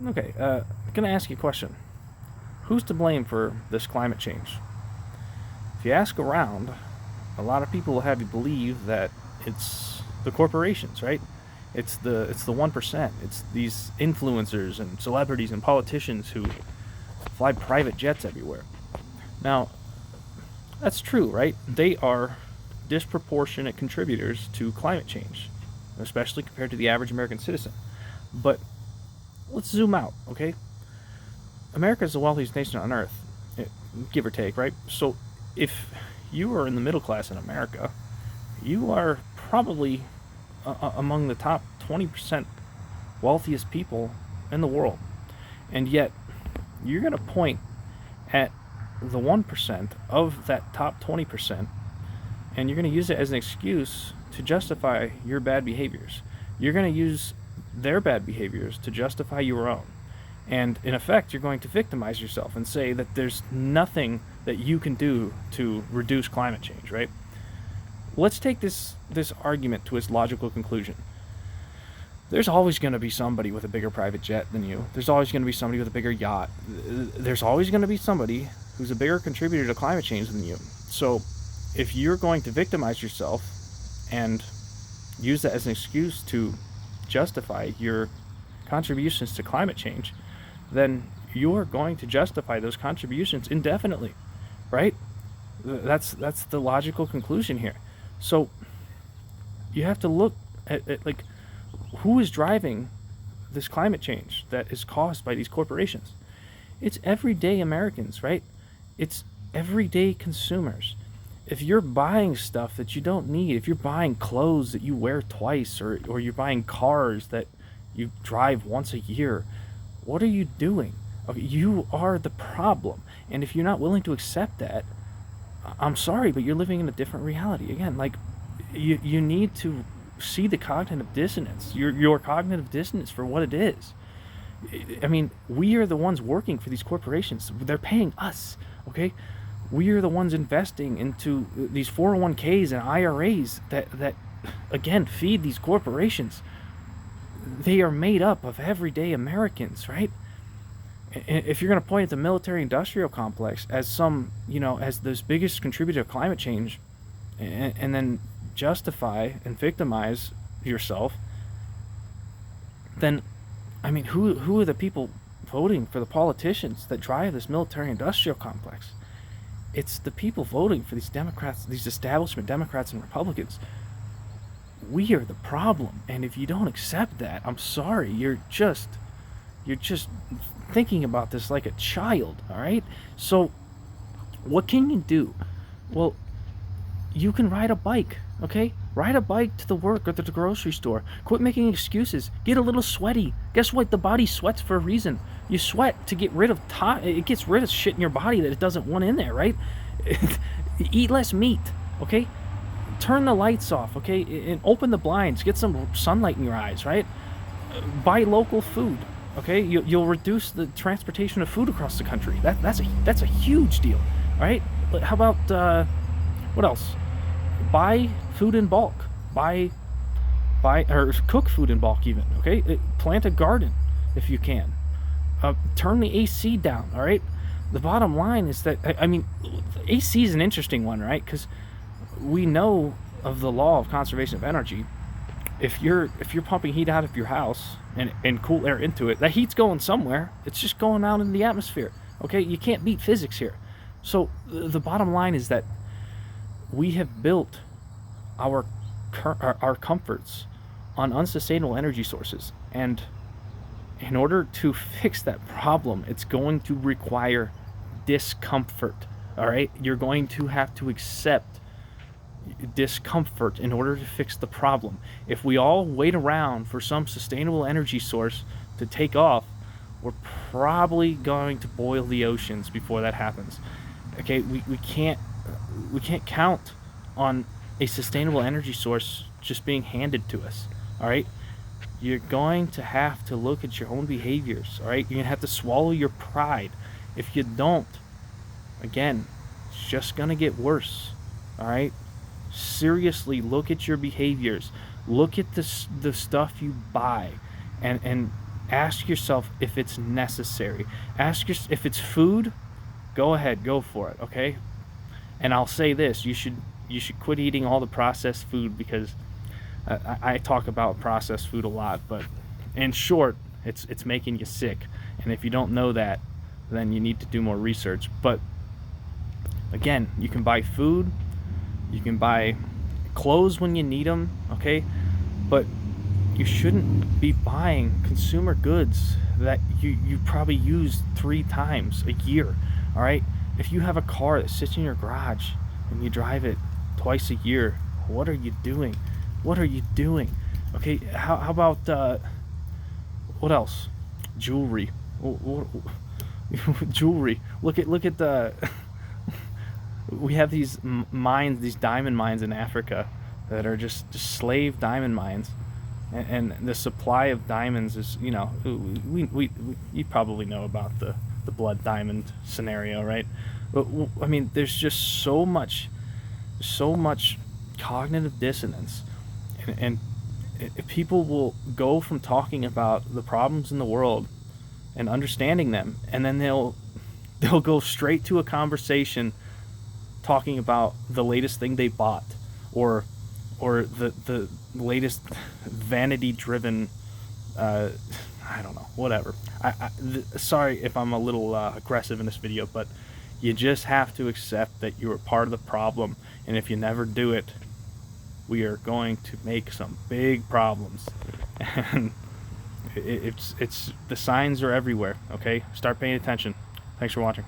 Okay, I'm gonna ask you a question. Who's to blame for this climate change? If you ask around, a lot of people will have you believe that it's the corporations, right? It's the 1%. It's these influencers and celebrities and politicians who fly private jets everywhere. Now, that's true, right? They are disproportionate contributors to climate change, especially compared to the average American citizen. But let's zoom out, okay? America is the wealthiest nation on earth, give or take, right? So if you are in the middle class in America, you are probably among the top 20% wealthiest people in the world. And yet, you're going to point at the 1% of that top 20%, and you're going to use it as an excuse to justify your bad behaviors. You're going to use their bad behaviors to justify your own. And in effect, you're going to victimize yourself and say that there's nothing that you can do to reduce climate change, right? Let's take this argument to its logical conclusion. There's always going to be somebody with a bigger private jet than you. There's always going to be somebody with a bigger yacht. There's always going to be somebody who's a bigger contributor to climate change than you. So if you're going to victimize yourself and use that as an excuse to justify your contributions to climate change, then you're going to justify those contributions indefinitely, right? That's the logical conclusion here. So you have to look at like who is driving this climate change that is caused by these corporations. It's everyday Americans, right? It's everyday consumers. If you're buying stuff that you don't need, if you're buying clothes that you wear twice, or you're buying cars that you drive once a year, what are you doing? Okay, you are the problem. And if you're not willing to accept that, I'm sorry, but you're living in a different reality. Again, like you need to see the cognitive dissonance, your cognitive dissonance for what it is. I mean, we are the ones working for these corporations. They're paying us, okay? We are the ones investing into these 401ks and IRAs that again feed these corporations. They are made up of everyday Americans, right? If you're going to point at the military industrial complex as as this biggest contributor to climate change, and then justify and victimize yourself, then I mean, who are the people voting for the politicians that drive this military industrial complex? It's the people voting for these Democrats, these establishment Democrats and Republicans. We are the problem, and if you don't accept that, I'm sorry, you're just thinking about this like a child, all right? So what can you do? Well, you can ride a bike, okay? Ride a bike to the work or to the grocery store. Quit making excuses. Get a little sweaty. Guess what? The body sweats for a reason. You sweat to get rid of it gets rid of shit in your body that it doesn't want in there, right? Eat less meat, okay? Turn the lights off, okay? And open the blinds. Get some sunlight in your eyes, right? Buy local food, okay? You'll reduce the transportation of food across the country. That's a huge deal, all right? How about what else? Buy food in bulk. Buy or cook food in bulk even, okay? Plant a garden if you can. Turn the AC down, all right? The bottom line is that, I mean, AC is an interesting one, right? Because we know of the law of conservation of energy. If you're pumping heat out of your house and cool air into it, that heat's going somewhere. It's just going out in the atmosphere, okay? You can't beat physics here. So the bottom line is that we have built our comforts on unsustainable energy sources, and in order to fix that problem, it's going to require discomfort, all right? You're going to have to accept discomfort in order to fix the problem. If we all wait around for some sustainable energy source to take off, we're probably going to boil the oceans before that happens. Okay, we can't count on a sustainable energy source just being handed to us, all right? You're going to have to look at your own behaviors, all right? You're going to have to swallow your pride. If you don't, again, it's just going to get worse, all right? Seriously, look at your behaviors. Look at the stuff you buy, and Ask yourself if it's necessary. If it's food, go ahead, go for it, okay? And I'll say this, you should quit eating all the processed food, because I talk about processed food a lot, but in short, it's making you sick. And if you don't know that, then you need to do more research. But again, you can buy food, you can buy clothes when you need them, okay? But you shouldn't be buying consumer goods that you probably use 3 times a year, all right? If you have a car that sits in your garage and you drive it twice a year, what are you doing? What are you doing? Okay, how about what else? Jewelry. Jewelry. Look at the we have these mines, these diamond mines in Africa that are just slave diamond mines, and the supply of diamonds is, we you probably know about the blood diamond scenario, right? But I mean, there's just so much cognitive dissonance, and people will go from talking about the problems in the world and understanding them, and then they'll go straight to a conversation talking about the latest thing they bought, or the latest vanity driven I don't know, whatever. Sorry if I'm a little aggressive in this video, but you just have to accept that you are part of the problem, and if you never do it, we are going to make some big problems. And it's the signs are everywhere, okay? Start paying attention. Thanks for watching.